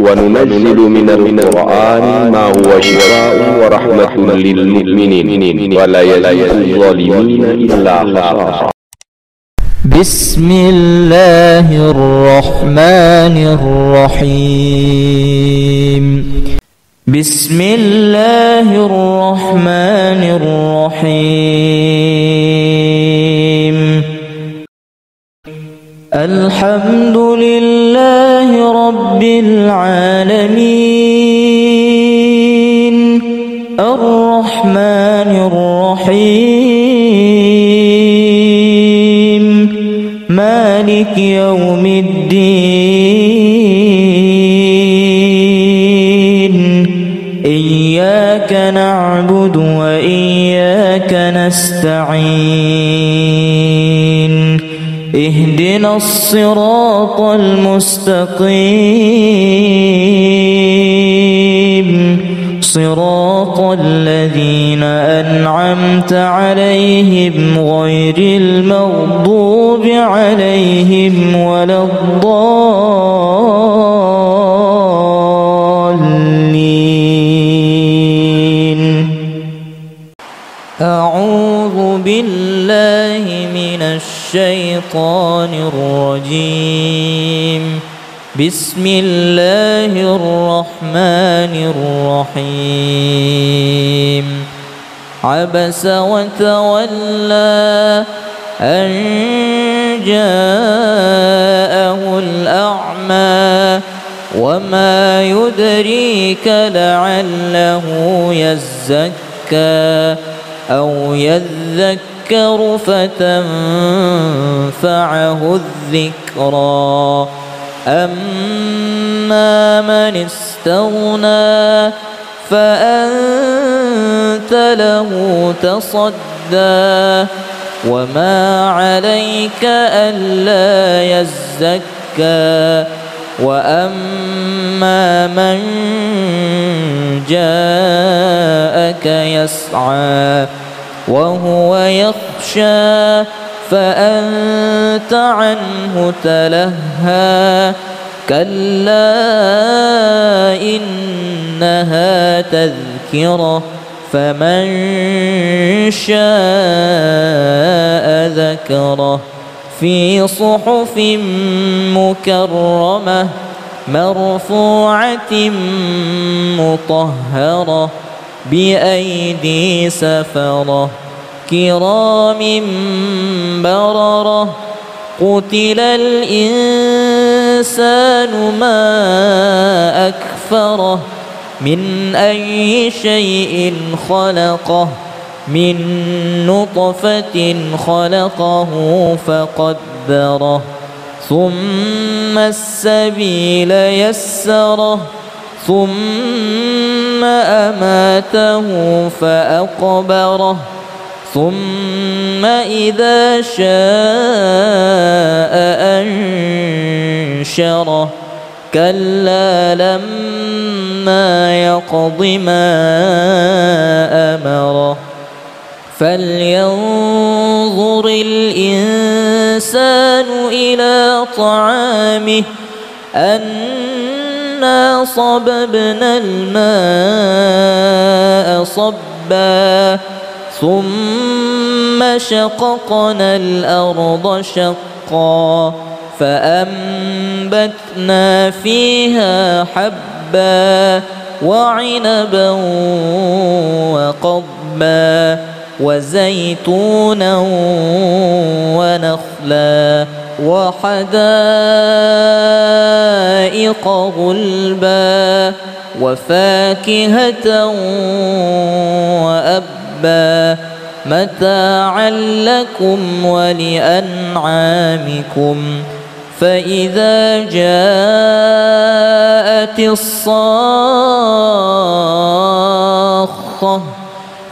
وننزل من القرآن ما هو شفاء ورحمة للمؤمنين ولا يزيد الظالمين إلا خسارا. بسم الله الرحمن الرحيم. بسم الله الرحمن الرحيم. الحمد لله رب العالمين الرحمن الرحيم مالك يوم الدين. إياك نعبد وإياك نستعين. اهدنا الصراط المستقيم صراط الذين أنعمت عليهم غير المغضوب عليهم ولا الضالين. أعوذ بالله من الشيطان الرجيم. بسم الله الرحمن الرحيم. عبس وتولى أن جاءه الأعمى وما يدريك لعله يزكى أو يذكر فتنفعه الذكرى. أما من استغنى فأنت له تصدى وما عليك ألا يزكى. وأما من جاءك يسعى وهو يخشى فأنت عنه تلهى. كلا إنها تذكرة فمن شاء ذكره. في صحف مكرمة مرفوعة مطهرة بأيدي سفرة كرام بررة. قتل الإنسان ما أكفره. من أي شيء خلقه. من نطفة خلقه فقدره. ثم السبيل يسره. ثم أماته فأقبره. ثم إذا شاء أنشره. كلا لما يقض ما أمره. فلينظر الإنسان إلى طعامه. أنا صببنا الماء صبا. ثم شققنا الأرض شقا فأنبتنا فيها حبا وعنبا وقضبا وزيتونا ونخلا وحدائق غلبا وفاكهة وأبا متاعا لكم ولأنعامكم. فإذا جاءت الصاخة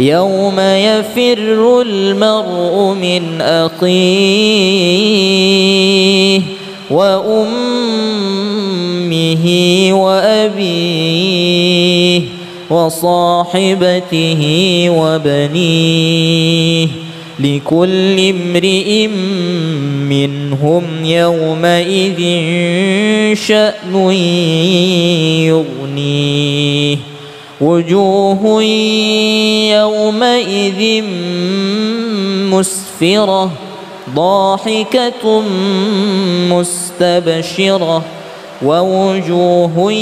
يوم يفر المرء من أخيه وأمه وأبيه وصاحبته وبنيه لكل امرئ منهم يومئذ شأن يغنيه وجوه يومئذ مسفرة ضاحكة مستبشرة ووجوه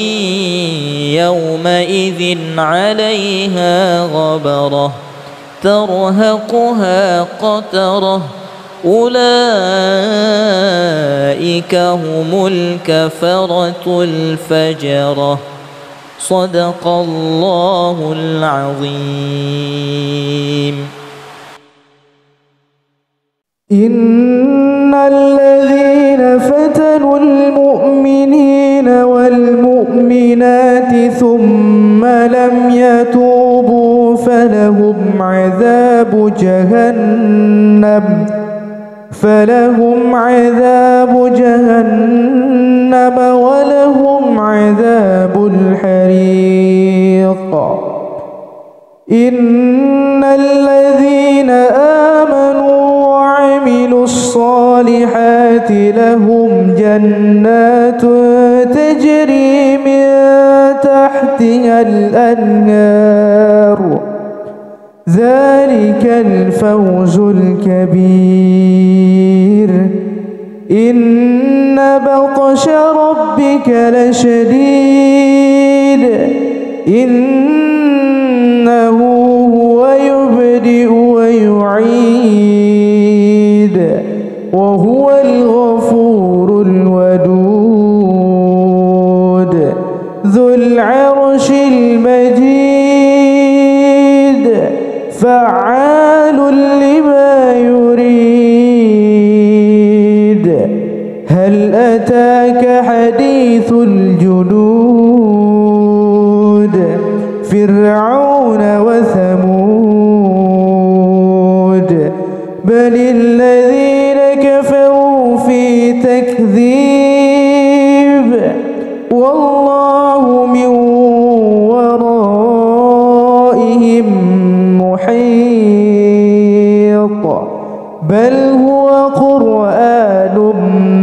يومئذ عليها غبرة ترهقها قترة أولئك هم الكفرة الفجرة صدق الله العظيم. إن الذين فتنوا المؤمنين والمؤمنات ثم لم يتوبوا فلهم عذاب جهنم ولهم عذاب الحريق. إن الذين آمنوا وعملوا الصالحات لهم جنات تجري من تحتها الأنهار ذلك الفوز الكبير. إن بطش ربك لشديد إنه هو يبدئ ويعيد وهو الغفور الودود ذو العرش المجيد فعال لما يريد. هل أتاك حديث الجنود فرعون وثمود بل الذين كفروا في تكذيب والله من ورائهم محيط بل هو قرآن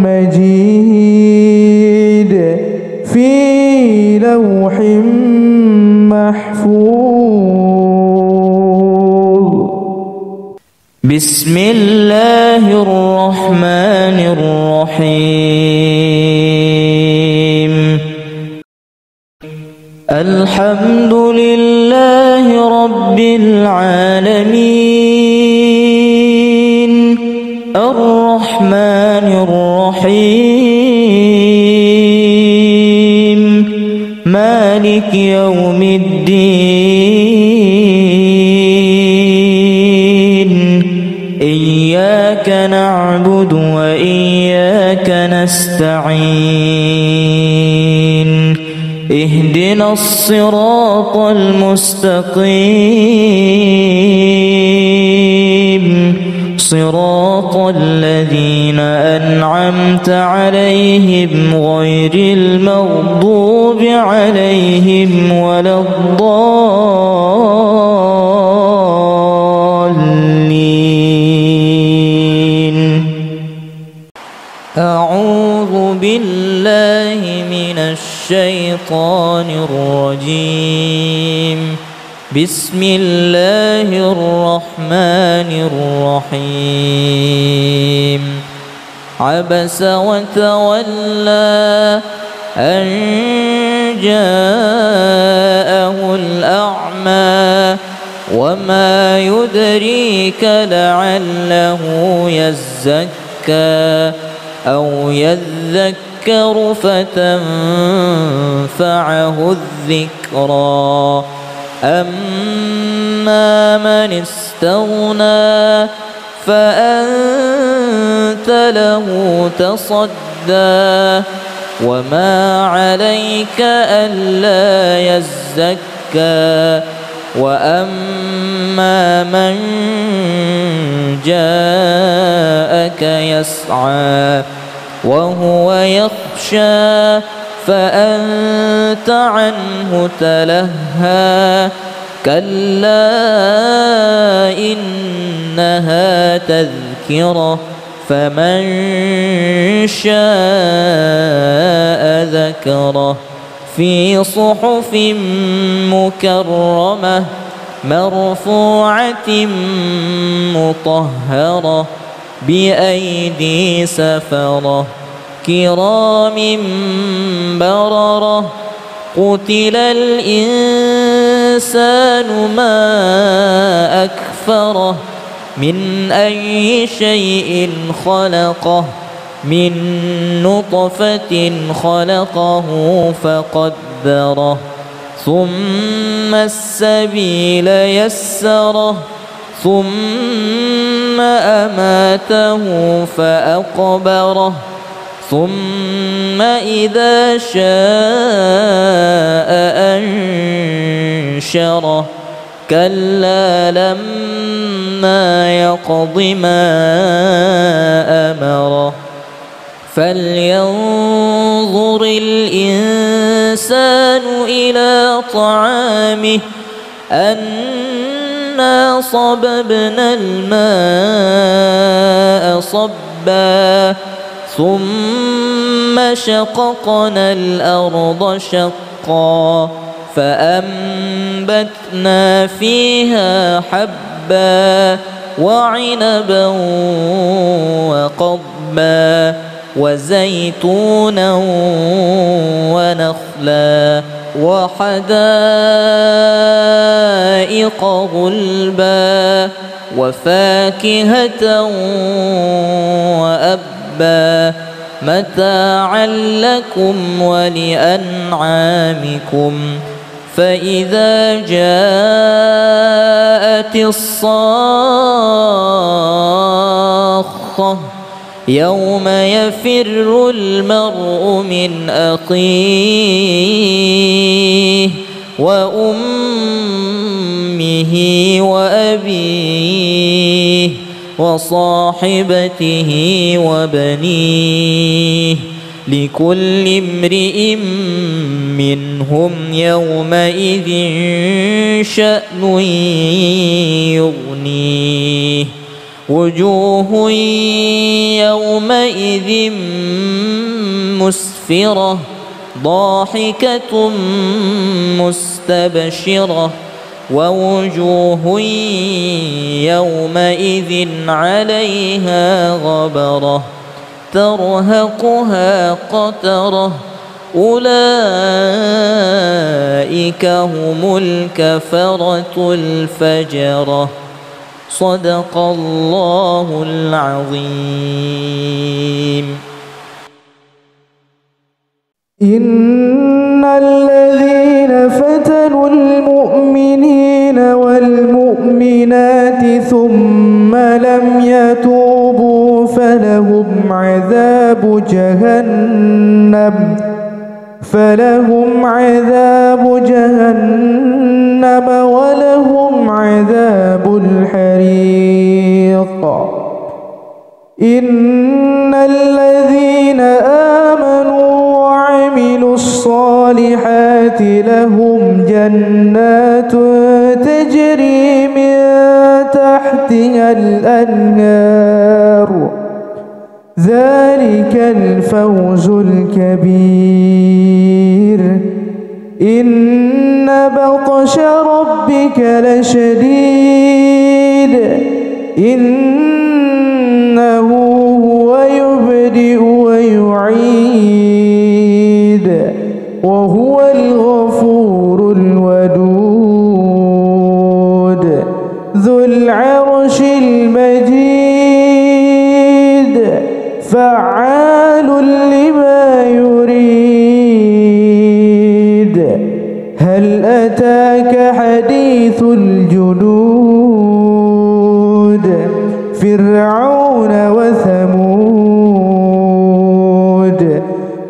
مجيد في لوح محفوظ. بسم الله الرحمن الرحيم. الحمد لله رب العالمين الرحمن الرحيم مالك يوم الدين إياك نعبد وإياك نستعين اهدنا الصراط المستقيم صراط الذين أنعمت عليهم غير المغضوب عليهم ولا الضالين. أعوذ بالله من الشيطان الرجيم. بسم الله الرحمن الرحيم. عبس وتولى أن جاءه الأعمى وما يدريك لعله يزكى أو يذكر فتنفعه الذكرى. أما من استغنى فأنت له تصدى وما عليك ألا يزكى. وأما من جاءك يسعى وهو يخشى فأنت عنه تلهى. كلا إنها تذكرة فمن شاء ذكره في صحف مكرمة مرفوعة مطهرة بأيدي سفرة كرام بررة قتل الإنسان ما أكفره من أي شيء خلقه من نطفة خلقه فقدره ثم السبيل يسره ثم أماته فأقبره ثم إذا شاء أنشره كلا لما يقض ما أمره فلينظر الإنسان إلى طعامه أنا صببنا الماء صبا ثم شققنا الأرض شقا فأنبتنا فيها حبا وعنبا وقضبا وزيتونا ونخلا وحدائق غلبا وفاكهة وأبا متاعا لكم ولأنعامكم فإذا جاءت الصاخة يوم يفر المرء من أخيه وأمه وأبيه وصاحبته وبنيه لكل امرئ منهم يومئذ شأن يغنيه وجوه يومئذ مسفرة ضاحكة مستبشرة ووجوه يومئذ عليها غبرة ترهقها قترة أولئك هم الكفرة الفجرة صدق الله العظيم. إن الذين فتنوا المؤمنين والمؤمنات ثم لم يتوبوا فلهم عذاب جهنم ولهم عذاب الحريق. إن الذين آمنوا وعملوا الصالحات لهم جنات تجري من تحتها الأنهار ذلك الفوز الكبير. إن بطش ربك لشديد إنه هو يبدئ ويعيد وهو الغفور الودود ذو العرش المجيد فعال لما يريد. هل أتاك حديث الجنود فرعون وثمود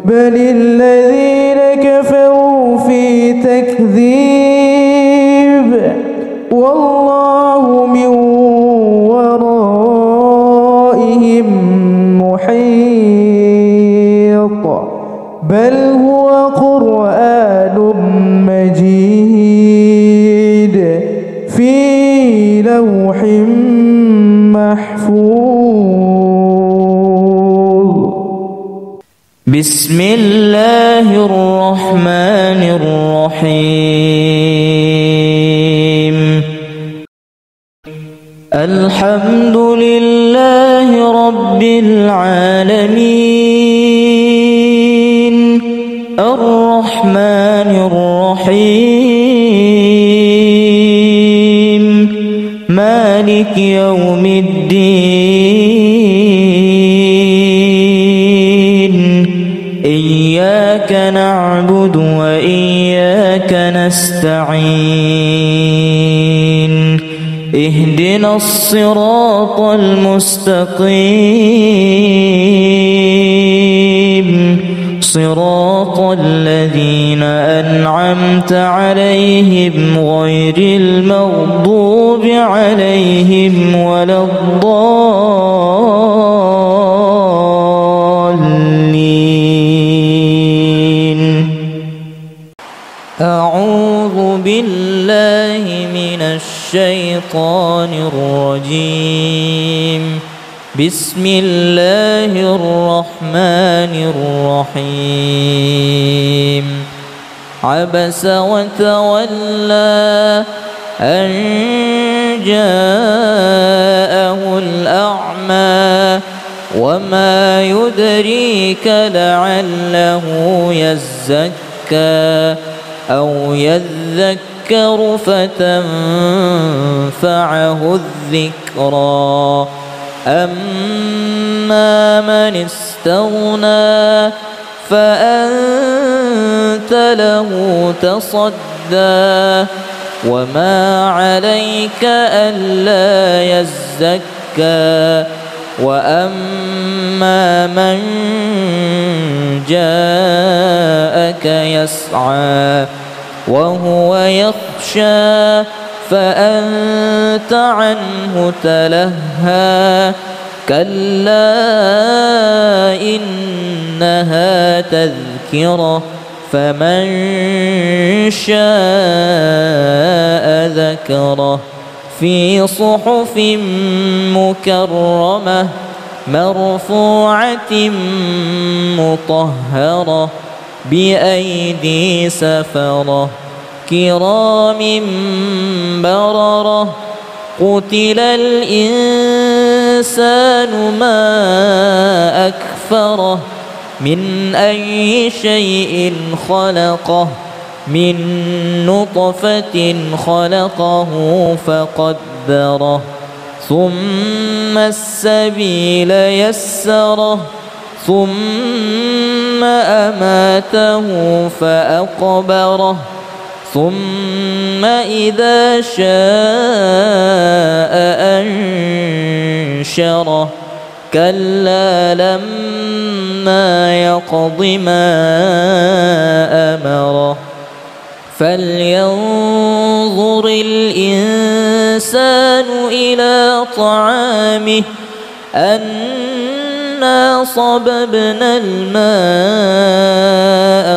بل الذين كفروا في تكذيب والله من ورائهم محيط بل هو قرآن مجيد الرحيم الحمد لله رب العالمين الرحمن الرحيم مالك يوم الدين إياك نعبد وإياك نستعين اهدنا الصراط المستقيم صراط الذين أنعمت عليهم غير المغضوب عليهم ولا الضالين أعوذ بالله من الشيطان الرجيم بسم الله الرحمن الرحيم عبس وتولى أن جاءه الأعمى وما يدريك لعله يزكى أو يذكر فتنفعه الذكرى أما من استغنى فأنت له تصدى وما عليك ألا يزكى وأما من جاءك يسعى وهو يخشى فأنت عنه تلهى كلا إنها تذكرة فمن شاء ذكره في صحف مكرمة مرفوعة مطهرة بأيدي سفرة كرام بررة قتل الإنسان ما أكفره من أي شيء خلقه من نطفة خلقه فقدره ثم السبيل يسره ثم أماته فأقبره ثم إذا شاء أنشره كلا لما يقض ما أمره فلينظر الإنسان إلى طعامه أنا صببنا الماء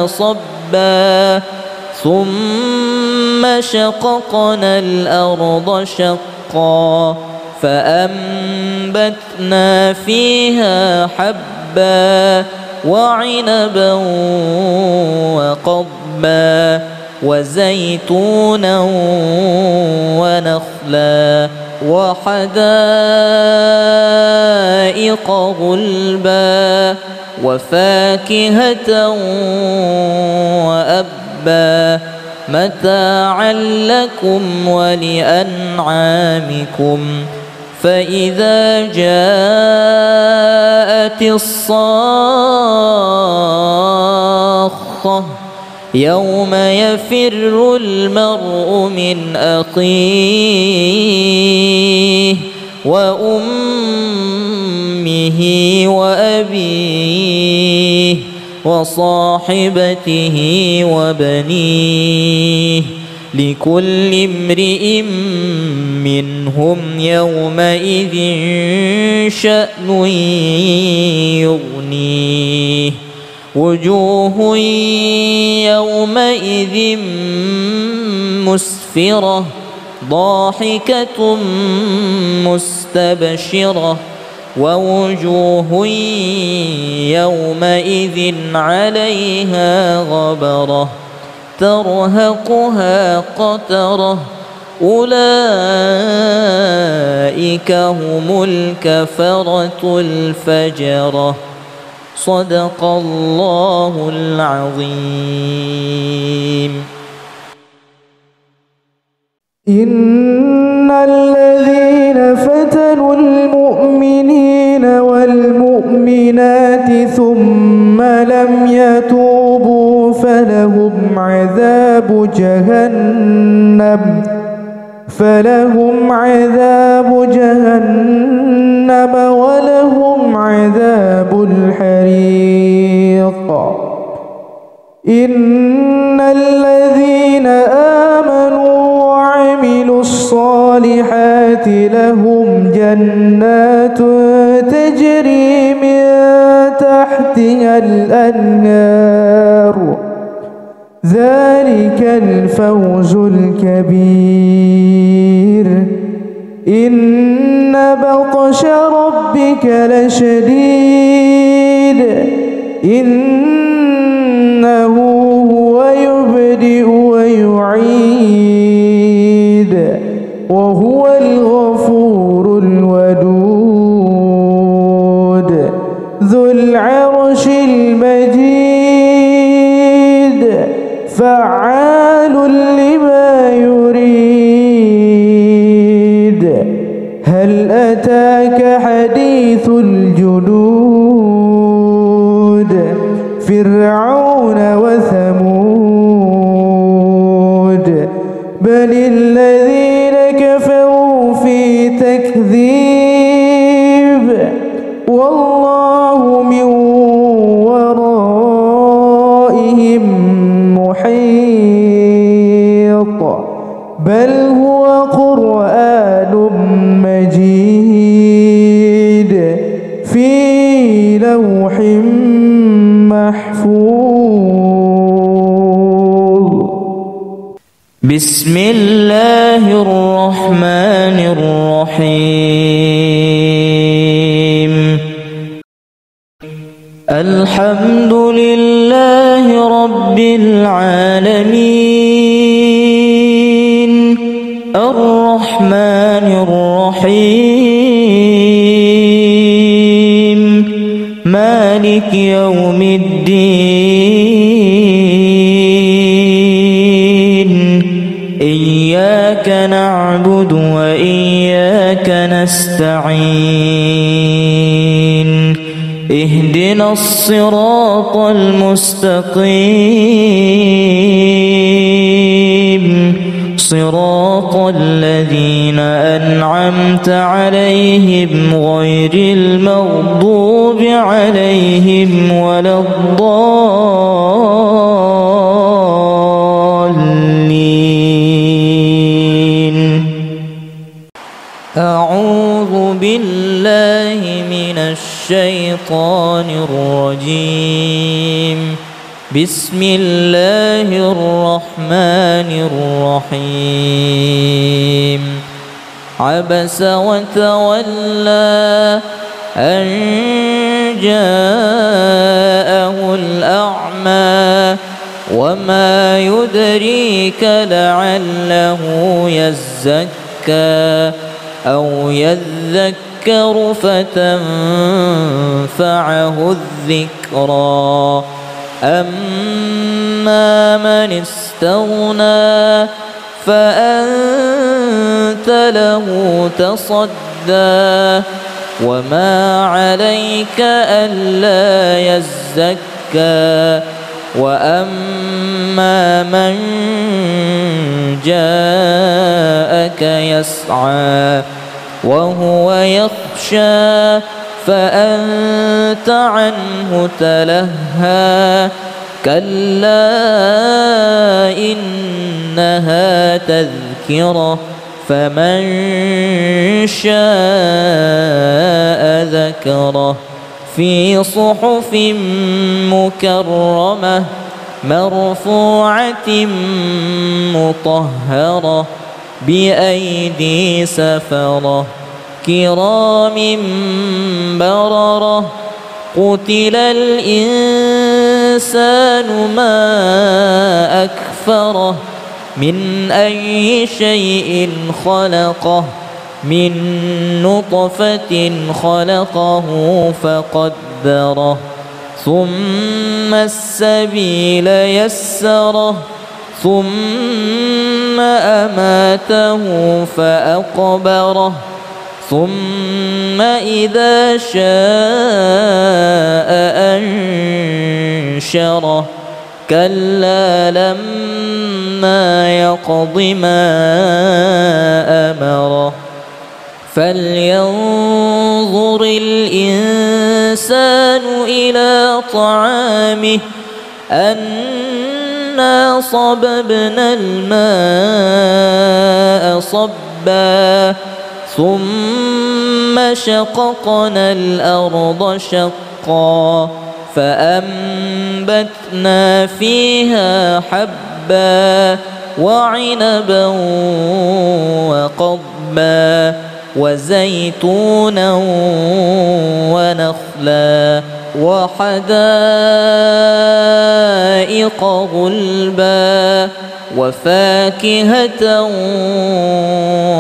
صبا ثم شققنا الأرض شقا فأنبتنا فيها حبا وعنبا وقضبا وزيتونا ونخلا وحدائق غلبا وفاكهة وأبا متاعا لكم ولأنعامكم فإذا جاءت الصاخة يوم يفر المرء من أخيه وأمه وأبيه وصاحبته وبنيه لكل امرئ منهم يومئذ شأن يغنيه وجوه يومئذ مسفرة ضاحكة مستبشرة ووجوه يومئذ عليها غبرة ترهقها قترة أولئك هم الكفرة الفجرة. صدق الله العظيم. إن الذين فتنوا المؤمنين والمؤمنات ثم لم يتوبوا فلهم عذاب جهنم ولهم عذاب الحريق. إن الذين آمنوا وعملوا الصالحات لهم جنات تجري من تحتها الأنهار ذلك الفوز الكبير. إن بطش ربك لشديد إنه هو يبدئ ويعيد وهو الغفور الودود ذو العرش المجيد فعال لما يريد. هل أتاك حديث الجنود فرعون وثمود بل الذين كفروا في تكذيب والله من ورائهم محيط بل هو قرآن مجيد في لوح محفوظ. بسم الله الرحمن الرحيم. الحمد لله رب العالمين الرحمن الرحيم مالك يوم الدين. إياك نعبد وإياك نستعين. اهدنا الصراط المستقيم صراط الذين أنعمت عليهم غير المغضوب عليهم ولا الضالين. أعوذ بالله من الشيطان الرجيم. بسم الله الرحمن الرحيم. عبس وتولى أن جاءه الأعمى وما يدريك لعله يزكى أو يذكر فتنفعه الذكرى. أما من استغنى فأنت له تصدى وما عليك ألا يزكى. وأما من جاءك يسعى وهو يخشى فأنت عنه تلهى. كلا إنها تذكرة فمن شاء ذكره. في صحف مكرمة مرفوعة مطهرة بأيدي سفرة كرام بررة. قتل الإنسان ما أكفره نفره من أي شيء خلقه من نطفة خلقه فقدره ثم السبيل يسره ثم أماته فأقبره ثم إذا شاء أنشره كلا لما يقض ما أمره فلينظر الإنسان إلى طعامه أنا صببنا الماء صبا ثم شققنا الأرض شقا فأنبتنا فيها حبا وعنبا وقضبا وزيتونا ونخلا وحدائق غلبا وفاكهة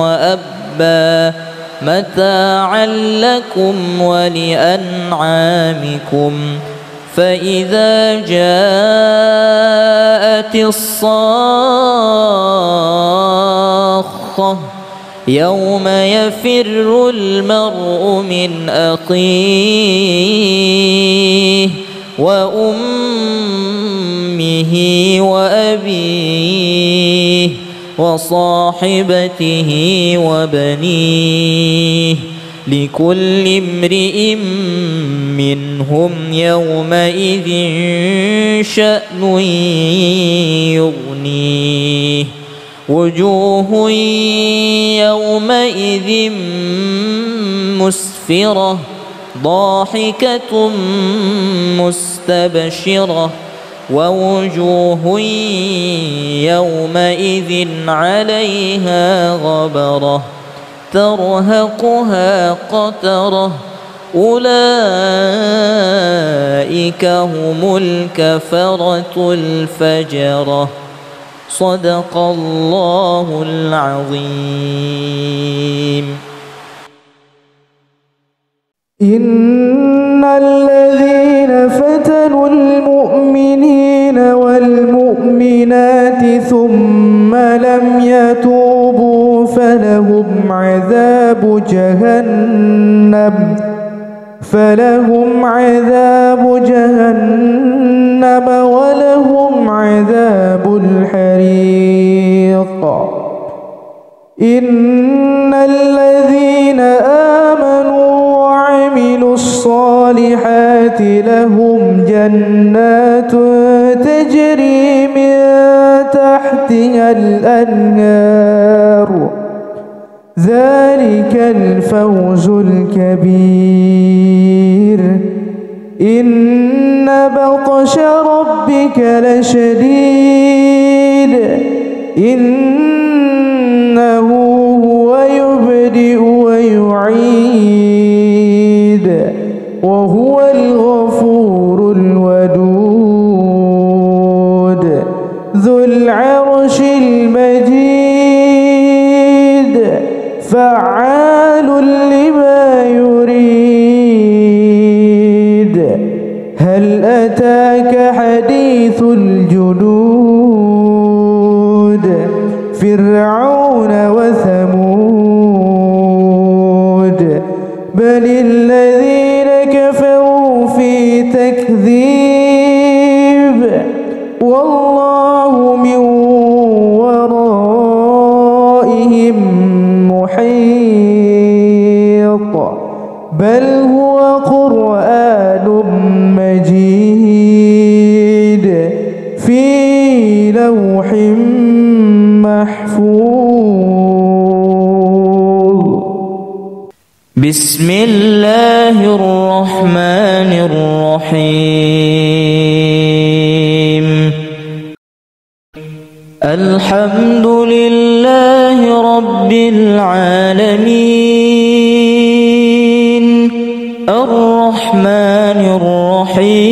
وأبا متاعا لكم ولأنعامكم فإذا جاءت الصاخة يوم يفر المرء من أخيه وأمه وأبيه وصاحبته وبنيه لكل امرئ منهم يومئذ شأن يغنيه وجوه يومئذ مسفرة ضاحكة مستبشرة ووجوه يومئذ عليها غبرة ترهقها قترة أولئك هم الكفرة الفجرة صدق الله العظيم. إن الذين فتنوا المؤمنين والمؤمنات ثم لم يتوبوا فلهم عذاب جهنم ولهم عذاب الحريق. إن الذين آمنوا وعملوا الصالحات لهم جنات تجري من تحتها الأنهار ذلك الفوز الكبير. إن بطش ربك لشديد إنه هو يبدئ ويعيد وهو الغفور الودود ذو العرش المجيد فعال لما يريد. هل أتاك حديث الجنود فرعون وثمود بل الذين كفروا في تكذيب والله من ورائهم محيط بل هو قرآن مجيد في لوح محفوظ. بسم الله الرحمن الرحيم. الحمد لله رب العالمين الرحمن الرحيم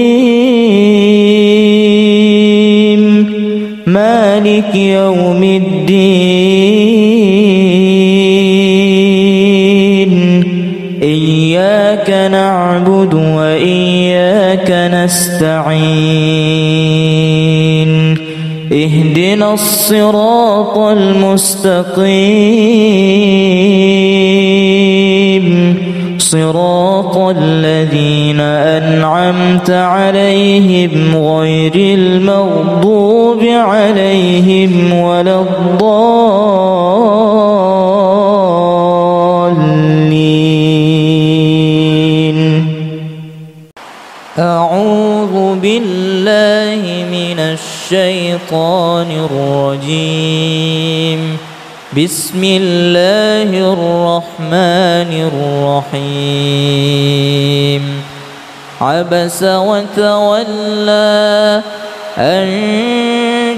مالك مالك يوم الدين إياك نعبد وإياك نستعين اهدنا الصراط المستقيم صراط الذين أنعمت عليهم غير المغضوب عليهم ولا الضالين. أعوذ بالله من الشيطان الرجيم. بسم الله الرحمن الرحيم. عبس وتولى أن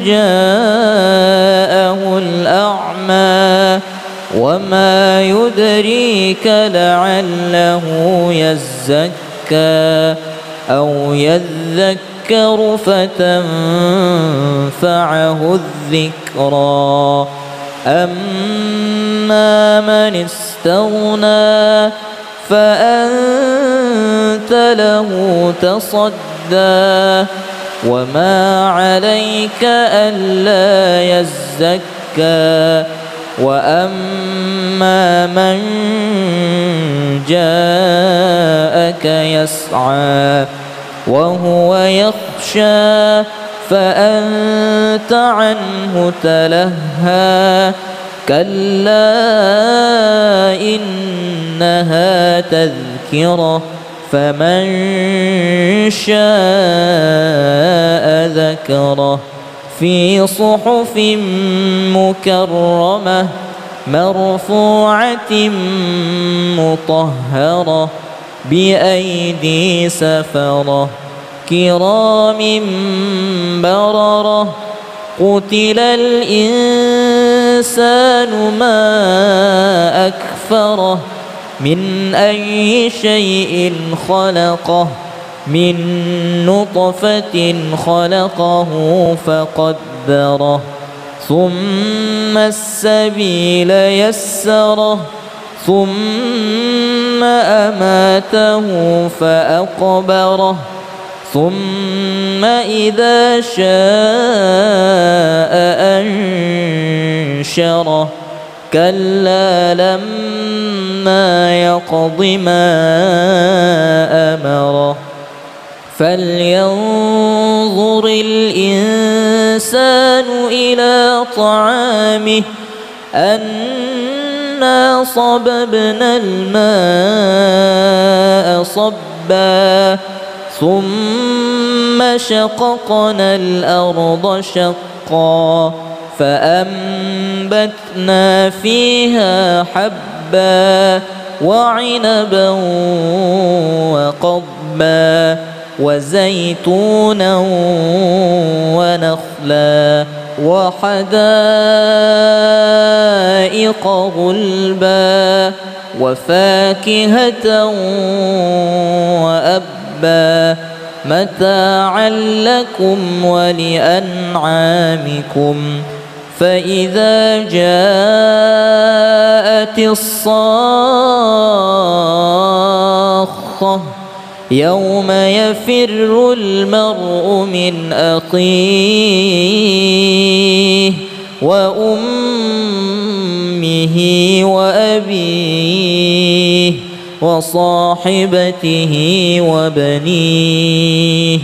جاءه الأعمى وما يدريك لعله يزكى أو يذكر فتنفعه الذكرى. أما من استغنى فأنت له تصدى وما عليك ألا يزكى. وأما من جاءك يسعى وهو يخشى فأنت عنه تلهى. كلا إنها تذكرة فمن شاء ذكره. في صحف مكرمة مرفوعة مطهرة بأيدي سفرة كرام بررة. قتل الإنسان ما أكفره من أي شيء خلقه من نطفة خلقه فقدره ثم السبيل يسره ثم أماته فأقبره ثم إذا شاء أنشره. كلا لما يقض ما أمره. فلينظر الإنسان إلى طعامه أنا صببنا الماء صبا ثم شققنا الأرض شقا فأنبتنا فيها حبا وعنبا وقضبا وزيتونا ونخلا وحدائق غلبا وفاكهة وأبا متاعا لكم ولأنعامكم. فإذا جاءت الصاخة يوم يفر المرء من أخيه وأمه وأبيه وصاحبته وبنيه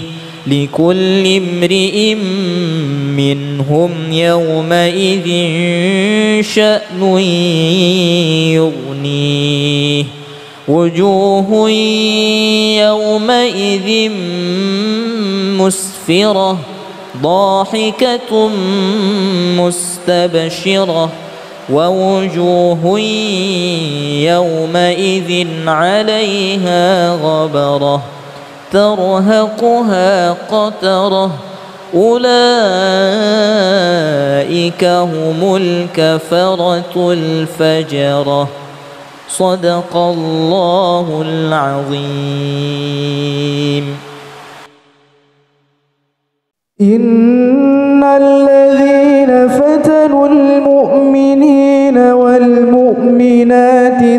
لكل امرئ منهم يومئذ شأن يغنيه. وجوه يومئذ مسفرة ضاحكة مستبشرة ووجوه يومئذ عليها غبرة ترهقها قترة أولئك هم الكفرة الفجرة. صدق الله العظيم. إن الذين فتنوا المؤمنين والمؤمنات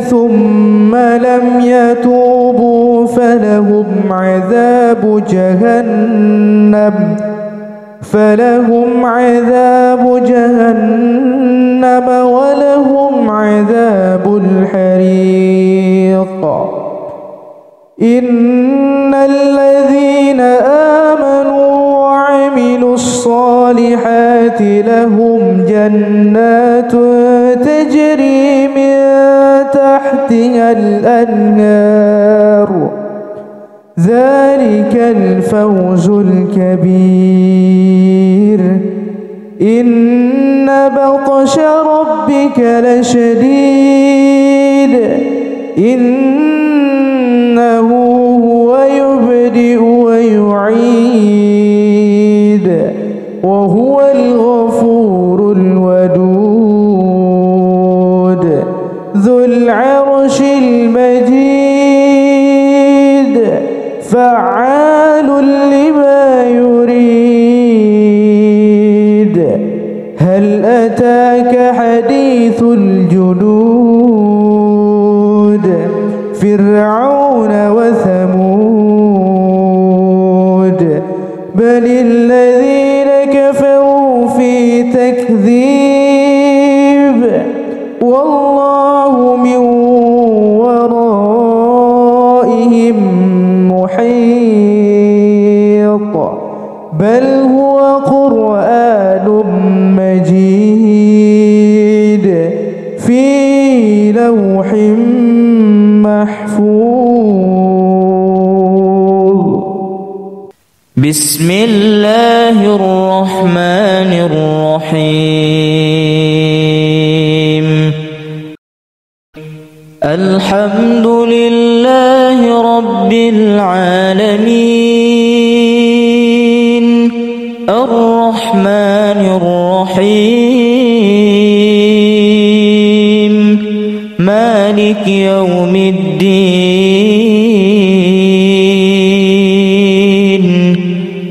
ثم لم يتوبوا فلهم عذاب جهنم ولهم عذاب الحريق. إن الذين آمنوا وعملوا الصالحات لهم جنات تجري من تحتها الأنهار ذلك الفوز الكبير. إن بطش ربك لشديد إنه هو يبدئ ويعيد وهو الغفور الودود ذو العرش المجيد فعال لما يريد. هل أتاك حديث الجنود فرعون وثمود بل الذين كفروا في تكذيب والله من ورائهم محيط بل هو قرآن مجيد في لوح محفوظ. بسم الله الرحمن الرحيم. الحمد لله رب العالمين الرحمن الرحيم مالك يوم الدين.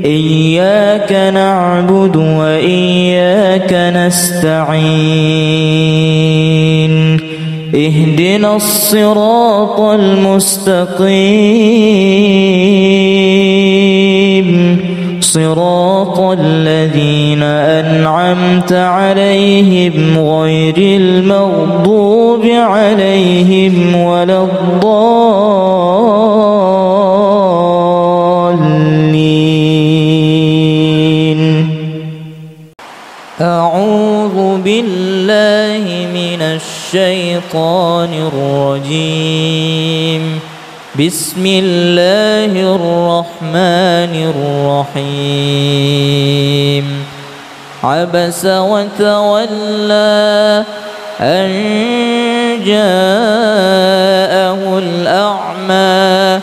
إياك نعبد وإياك نستعين. اهدنا الصراط المستقيم صراط الذين أنعمت عليهم غير المغضوب عليهم ولا الضالين. أعوذ بالله من الشيطان الرجيم. بسم الله الرحمن الرحيم. عبس وتولى أن جاءه الأعمى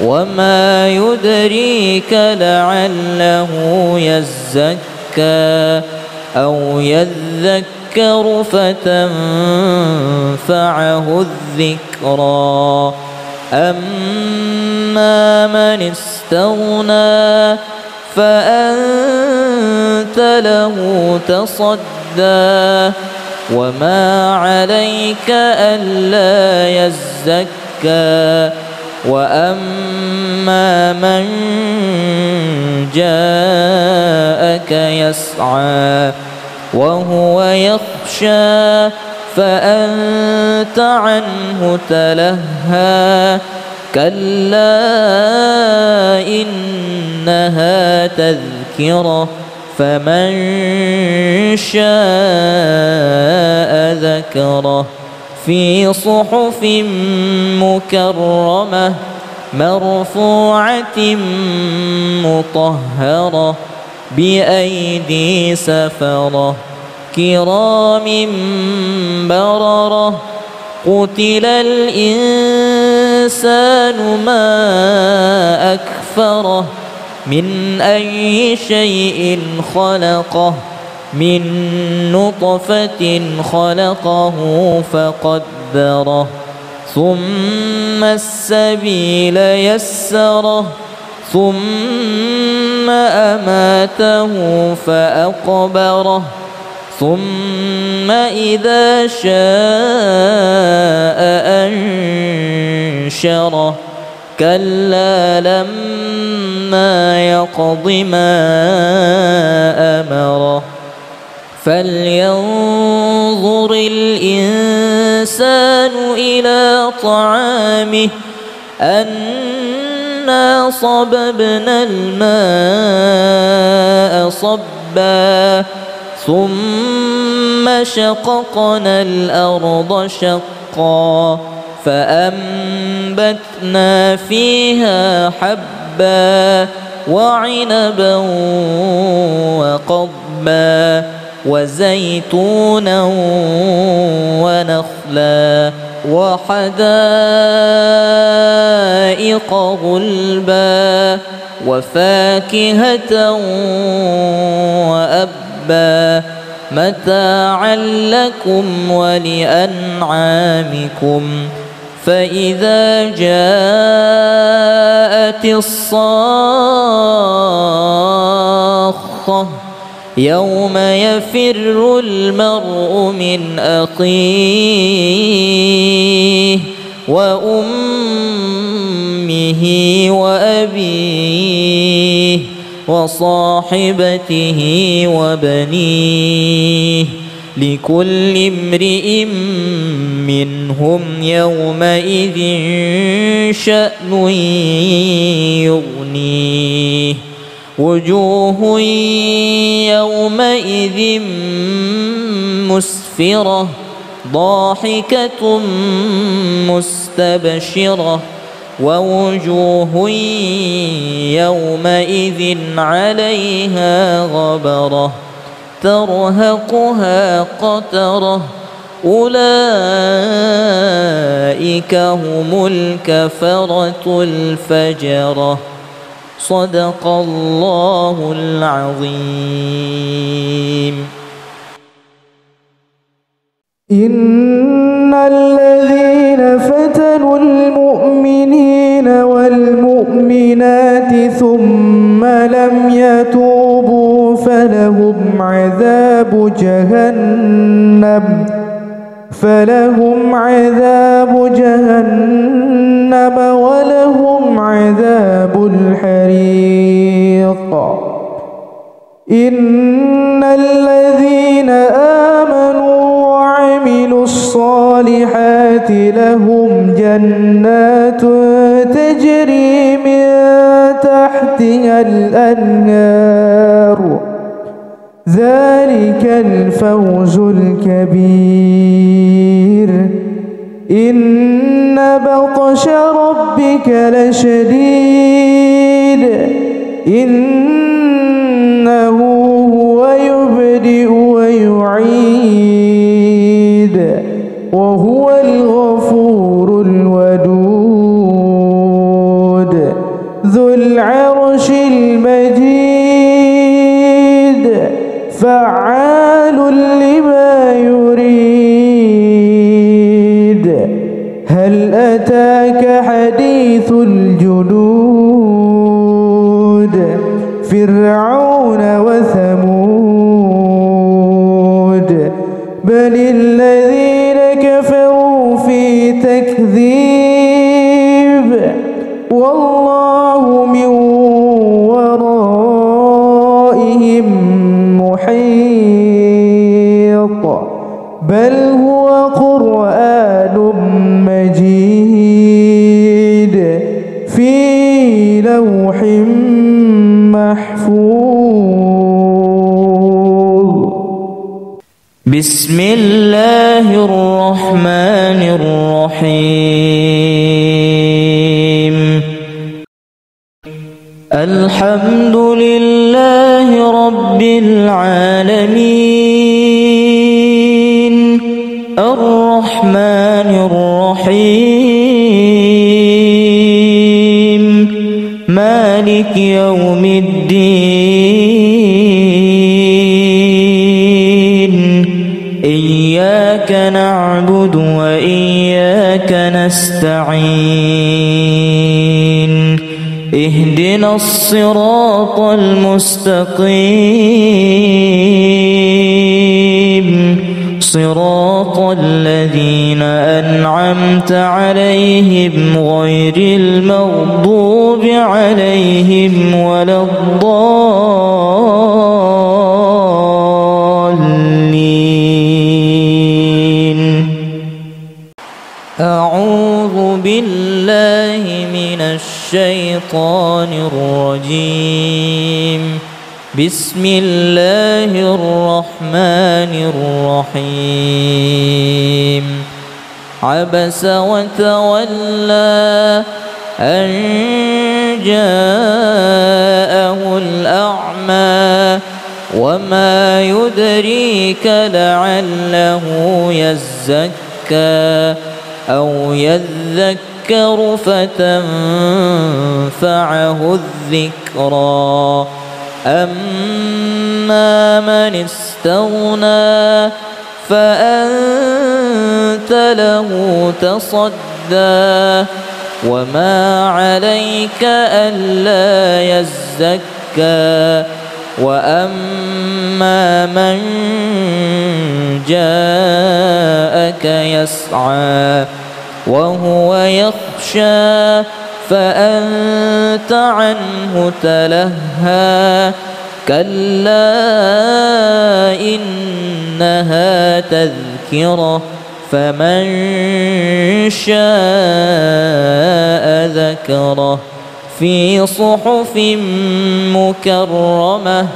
وما يدريك لعله يزكى أو يذكر فتنفعه الذكرى. أما من استغنى فأنت له تصدى وما عليك ألا يزكى. وأما من جاءك يسعى وهو يخشى فأنت عنه تلهى. كلا إنها تذكرة فمن شاء ذكره. في صحف مكرمة مرفوعة مطهرة بأيدي سفرة كرام بررة. قتل الإنسان ما أكفره من أي شيء خلقه من نطفة خلقه فقدره ثم السبيل يسره ثم أماته فأقبره ثم إذا شاء أنشره كلا لما يقض ما أمره فلينظر الإنسان إلى طعامه أنا صببنا الماء صبا ثم شققنا الأرض شقا فأنبتنا فيها حبا وعنبا وقضبا وزيتونا ونخلا وحدائق غلبا وفاكهة وأبا متاعا لكم ولأنعامكم فإذا جاءت الصاخة يوم يفر المرء من أخيه وأمه وأبيه وصاحبته وبنيه لكل امرئ منهم يومئذ شأن يغنيه وجوه يومئذ مسفرة ضاحكة مستبشرة ووجوه يومئذ عليها غبرة ترهقها قترة أولئك هم الكفرة الفجرة صدق الله العظيم. إن الذين فتنوا المؤمنين والمؤمنات ثم لم يتوبوا فلهم عذاب جهنم ولهم عذاب الحريق. إن الذين آمنوا وعملوا الصالحات لهم جنات تجري من تحتها الأنهار ذلك الفوز الكبير. إن بطش ربك لشديد إنه هو يبدئ ويعيد وهو الغفور الودود ذو العرش المجيد فعال لما يريد. هل أتاك حديث الجنود فرعون وثمود بل الذين كفروا في تكذيب والله من ورائهم محيط بل هو قرآن مجيد في لوح محفوظ. بسم الله الرحمن الرحيم. الحمد لله رب العالمين الرحمن الرحيم مالك يوم الدين إياك نعبد وإياك نستعين اهدنا اهدنا الصراط المستقيم صراط الذين أنعمت عليهم غير المغضوب عليهم ولا الضالين. أعوذ بالله من الشيطان الرجيم. بسم الله الرحمن الرحيم. عبس وتولى أن جاءه الأعمى وما يدريك لعله يزكى أو يذكر فتنفعه الذكرى. أما من استغنى فأنت له تصدى وما عليك ألا يزكى. وأما من جاءك يسعى وهو يخشى فأنت عنه تلهى. كلا إنها تذكرة فمن شاء ذكره. في صحف مكرمة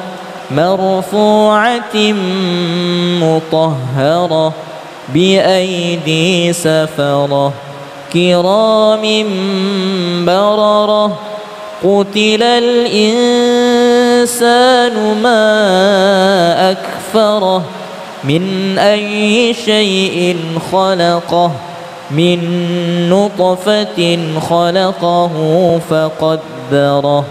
مرفوعة مطهرة بأيدي سفرة كرام بررة. قتل الإنسان ما أكفره من أي شيء خلقه من نطفة خلقه فقدره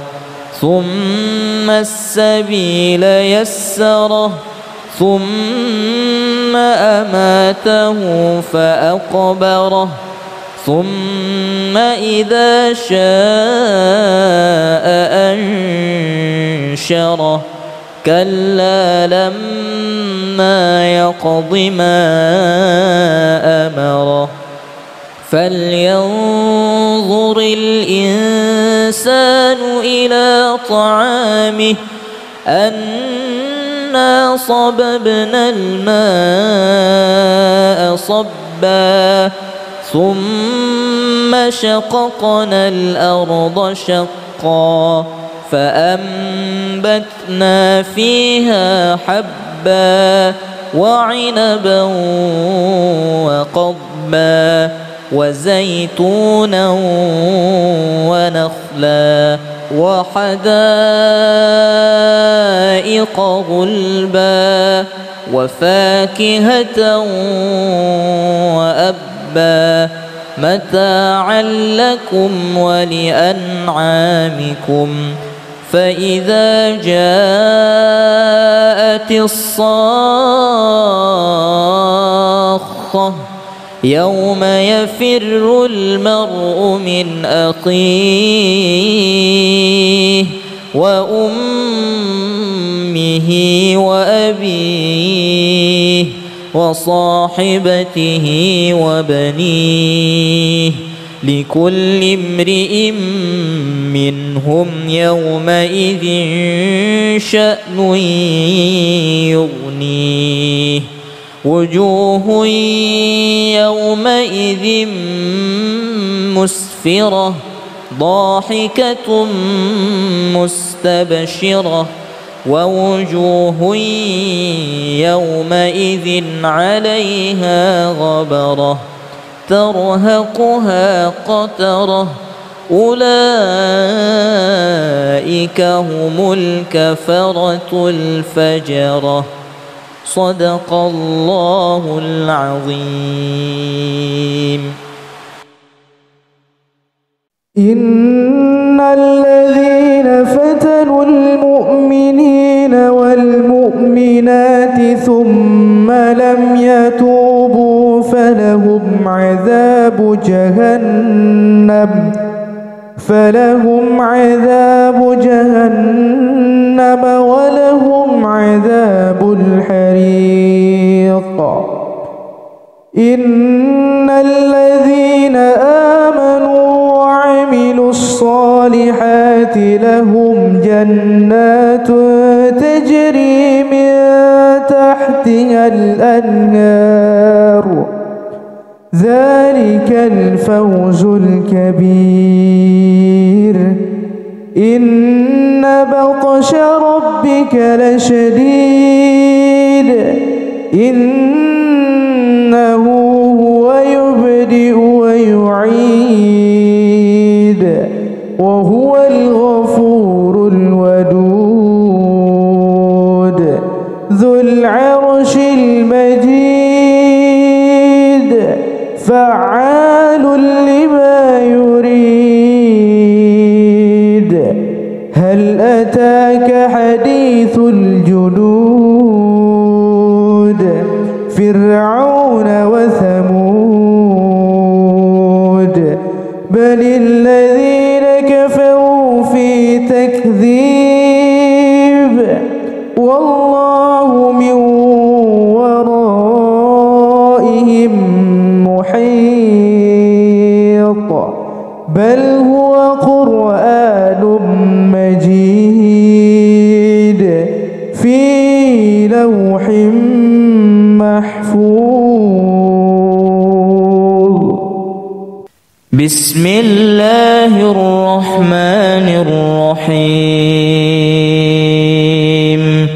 ثم السبيل يسره ثم أماته فأقبره ثم إذا شاء أنشره. كلا لما يقض ما أمره. فلينظر الإنسان إلى طعامه أنا صببنا الماء صبا ثم شققنا الأرض شقا فأنبتنا فيها حبا وعنبا وقضبا وزيتونا ونخلا وحدائق غلبا وفاكهة وأبا متاعا لكم ولأنعامكم. فإذا جاءت الصاخة يوم يفر المرء من أخيه وأمه وأبيه وصاحبته وبنيه لكل امرئ منهم يومئذ شأن يغنيه. وجوه يومئذ مسفرة ضاحكة مستبشرة ووجوه يومئذ عليها غبرة ترهقها قترة أولئك هم الكفرة الفجرة. صدق الله العظيم. إن الذين فتنوا المؤمنين والمؤمنات ثم لم يتوبوا فلهم عذاب فلهم عذاب جهنم ولهم عذاب الحريق. إن الذين آمنوا وعملوا الصالحات لهم جنات تجري من تحتها الأنهار ذلك الفوز الكبير. إن بطش ربك لشديد إنه هو يبدئ ويعيد وهو الغفور الودود ذو العرش المجيد فعال لما يريد. هل أتاك حديث الجنود فرعون وثمود بل الذين كفروا في تكذيب والله من ورائهم محيط بل هو قرآن مجيد في لوح محفوظ. بسم الله الرحمن الرحيم.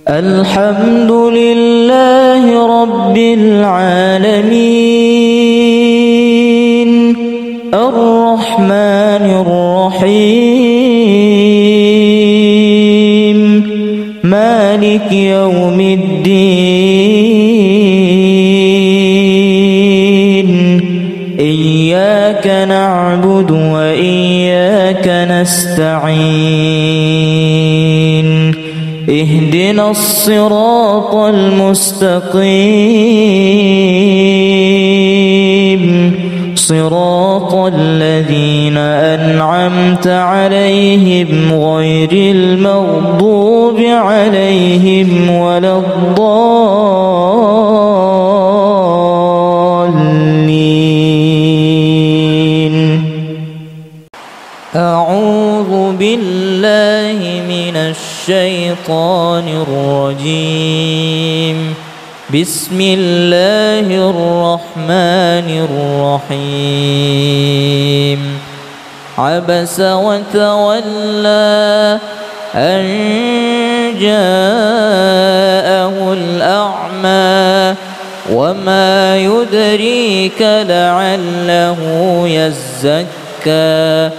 الحمد لله رب العالمين الرحمن الرحيم مالك يوم الدين. إياك نعبد وإياك نستعين. اهدنا الصراط المستقيم صراط الذين أنعمت عليهم غير المغضوب عليهم ولا الضالين. أعوذ بالله من الشيطان الرجيم. بسم الله الرحمن الرحيم. عبس وتولى أن جاءه الأعمى وما يدريك لعله يزكى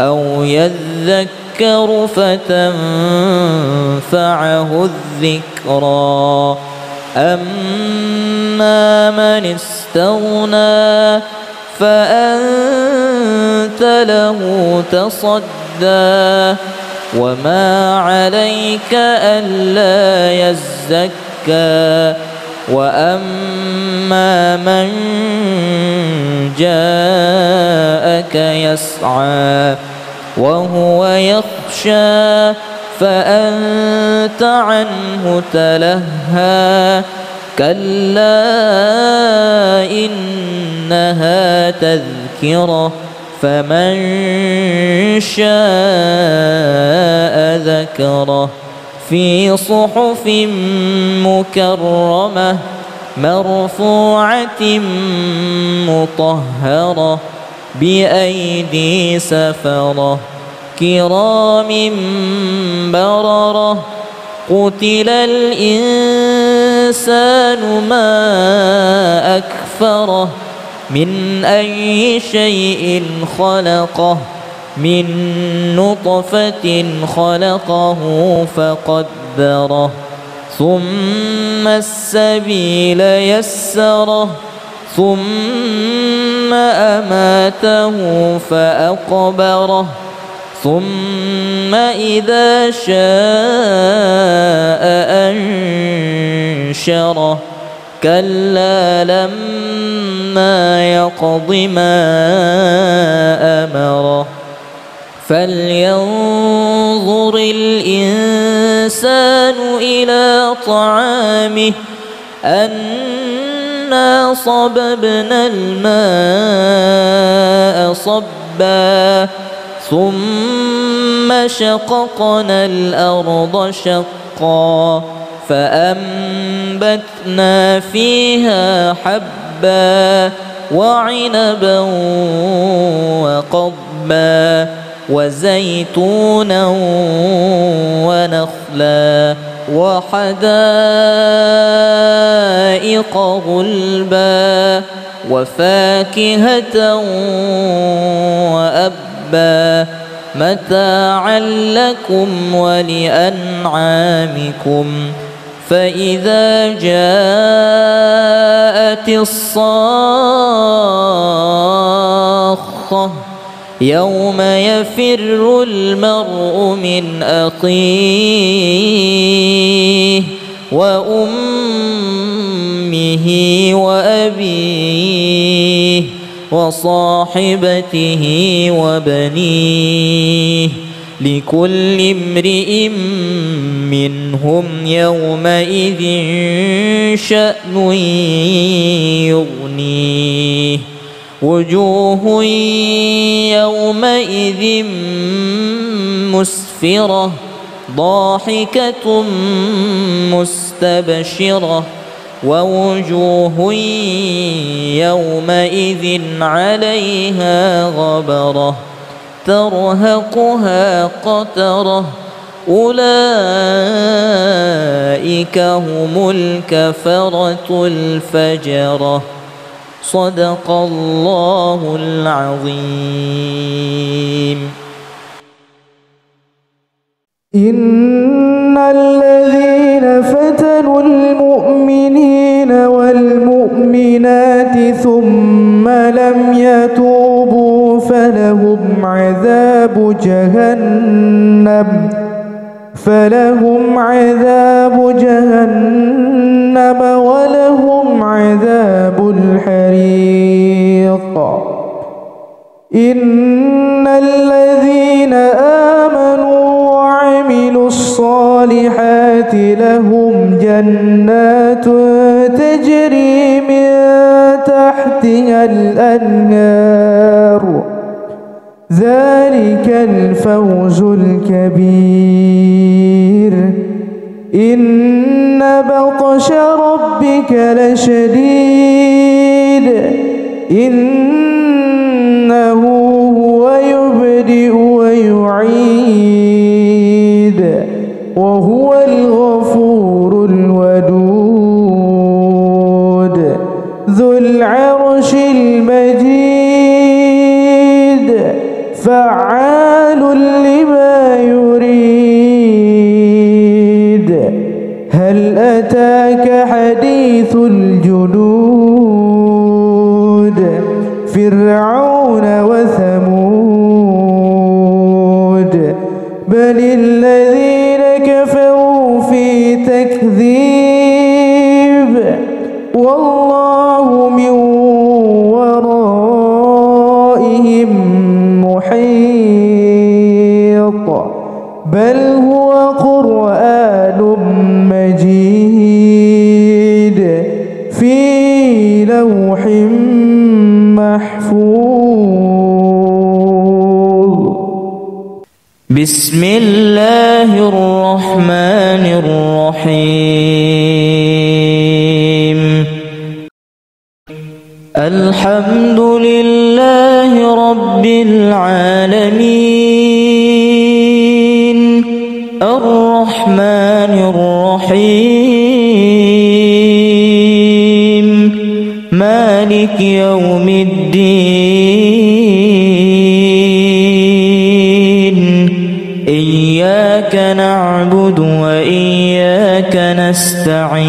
أو يذكر فتنفعه الذكرى. أما من استغنى فأنت له تصدى وما عليك ألا يزكى. وأما من جاءك يسعى وهو يخشى فأنت عنه تلهى. كلا إنها تذكرة فمن شاء ذكره. في صحف مكرمة مرفوعة مطهرة بأيدي سفرة كرام بررة. قتل الإنسان ما أكفره من أي شيء خلقه من نطفة خلقه فقدره ثم السبيل يسره ثم أماته فأقبره ثم إذا شاء أنشره كلا لما يقض ما أمره فلينظر الإنسان إلى طعامه أنا صببنا الماء صبا ثم شققنا الأرض شقا فأنبتنا فيها حبا وعنبا وقضبا وزيتونا ونخلا وحدائق غلبا وفاكهة وأبا متاعا لكم ولأنعامكم فإذا جاءت الصاخة يوم يفر المرء من أخيه وأمه وأبيه وصاحبته وبنيه لكل امرئ منهم يومئذ شأن يغنيه وجوه يومئذ مسفرة ضاحكة مستبشرة ووجوه يومئذ عليها غبرة ترهقها قترة أولئك هم الكفرة الفجرة صدق الله العظيم. إن الذين فتنوا المؤمنين والمؤمنات ثم لم يتوبوا فلهم عذاب جهنم ولهم عذاب الحريق. إن الذين آمنوا وعملوا الصالحات لهم جنات تجري من تحتها الأنهار ذلك الفوز الكبير. إن بطش ربك لشديد إنه هو يبدئ ويعيد وهو الغفور الودود ذو العرش المجيد فعال لما يريد. هل أتاك حديث الجنود فرعون وثمود بل الذين كفروا في تكذيب والله من ورائهم محيط بل هو قرآن مجيد في لوح محفوظ. بسم الله الرحمن الرحيم. الحمد لله رب العالمين الرحمن الرحيم مالك يوم الدين إياك نعبد وإياك نستعين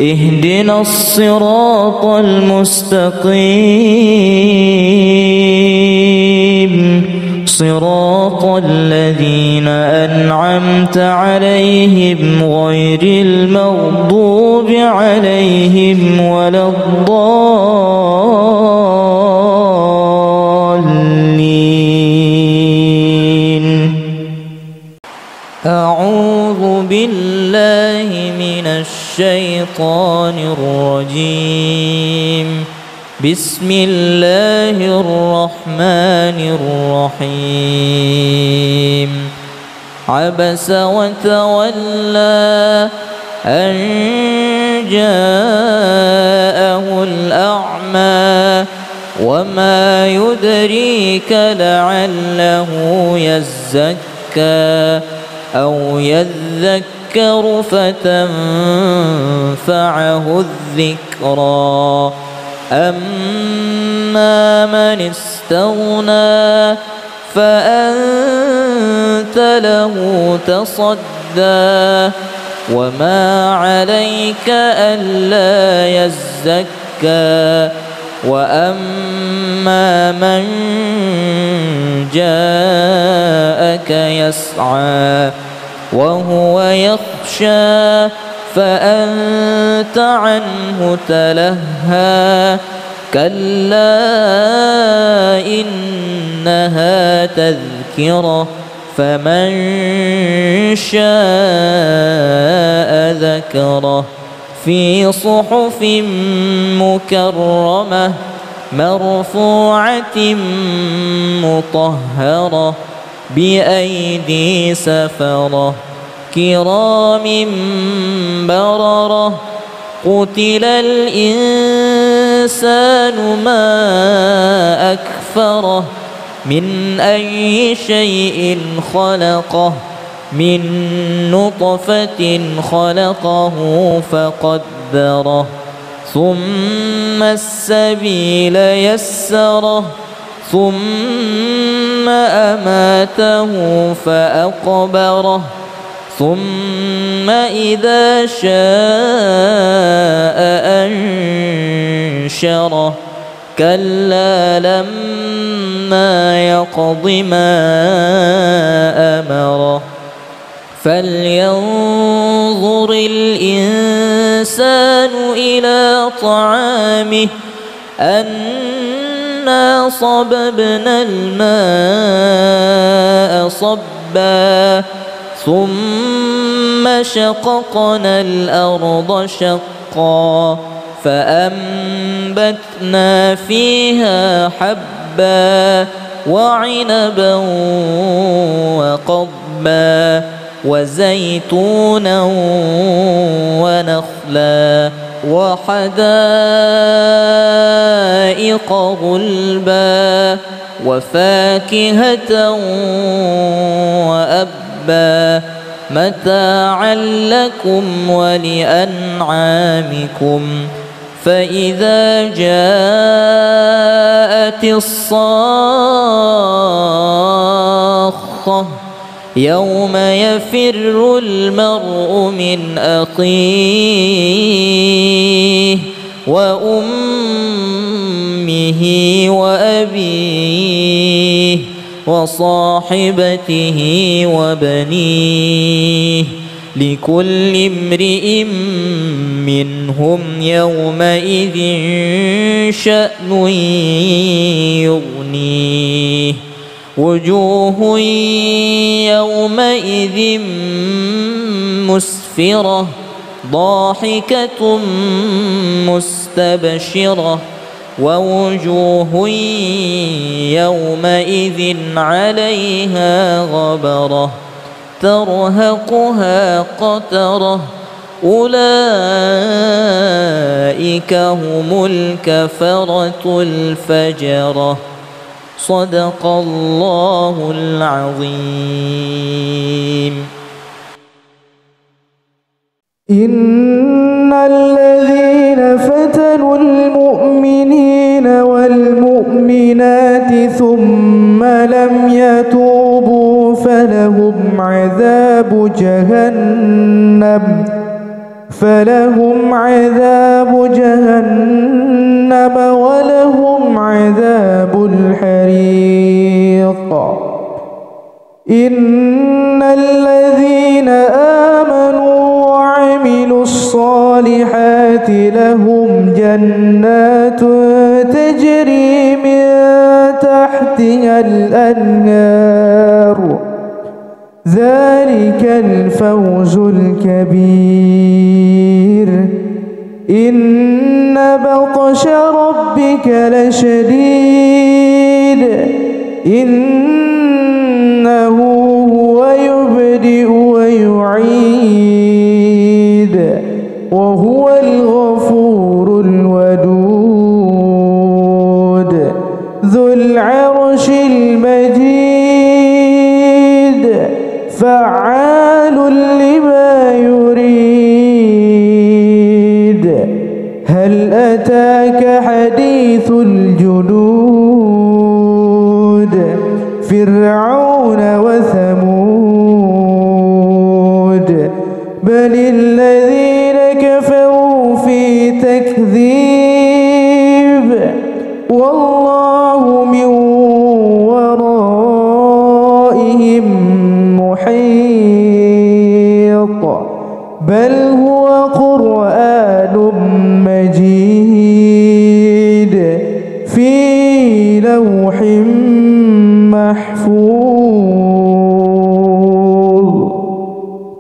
اهدنا الصراط المستقيم صراط الذين أنعمت عليهم غير المغضوب عليهم ولا الضالين. أعوذ بالله من الشيطان الرجيم. بسم الله الرحمن الرحيم. عبس وتولى أن جاءه الأعمى وما يدريك لعله يزكى أو يذكر فتنفعه الذكرى. أما من استغنى فأنت له تصدى وما عليك ألا يزكى. وأما من جاءك يسعى وهو يخشى فأنت عنه تلهى. كلا إنها تذكرة فمن شاء ذكره. في صحف مكرمة مرفوعة مطهرة بأيدي سفرة كرام بررة. قتل الإنسان ما أكفره من أي شيء خلقه من نطفة خلقه فقدره ثم السبيل يسره ثم أماته فأقبره ثم إذا شاء أنشره. كلا لما يقض ما أمره. فلينظر الإنسان إلى طعامه أنا صببنا الماء صبا ثم شققنا الأرض شقا فأنبتنا فيها حبا وعنبا وقضبا وزيتونا ونخلا وحدائق غلبا وفاكهة وأبا متاعا لكم ولأنعامكم. فإذا جاءت الصاخة يوم يفر المرء من أخيه وأمه وأبيه وصاحبته وبنيه لكل امرئ منهم يومئذ شأن يغنيه. وجوه يومئذ مسفرة ضاحكة مستبشرة ووجوه يومئذ عليها غبرة ترهقها قترة أولئك هم الكفرة الفجرة. صدق الله العظيم. إن الذين فتنوا المؤمنين والمؤمنات ثم لم يتوبوا فلهم عذاب جهنم ولهم عذاب الحريق. إن الذين آمنوا وعملوا الصالحات لهم جنات تجري من تحتها الأنهار ذلك الفوز الكبير إن بطش ربك لشديد إنه هو يبدئ ويعيد وهو الغفور الودود ذو العرش المجيد فعال لما يريد هل أتاك حديث الجنود فرعون وثمود بل الذين كفروا في تكذيب والله من ورائهم محيط بل هو قرآن مجيد في لوح محفوظ.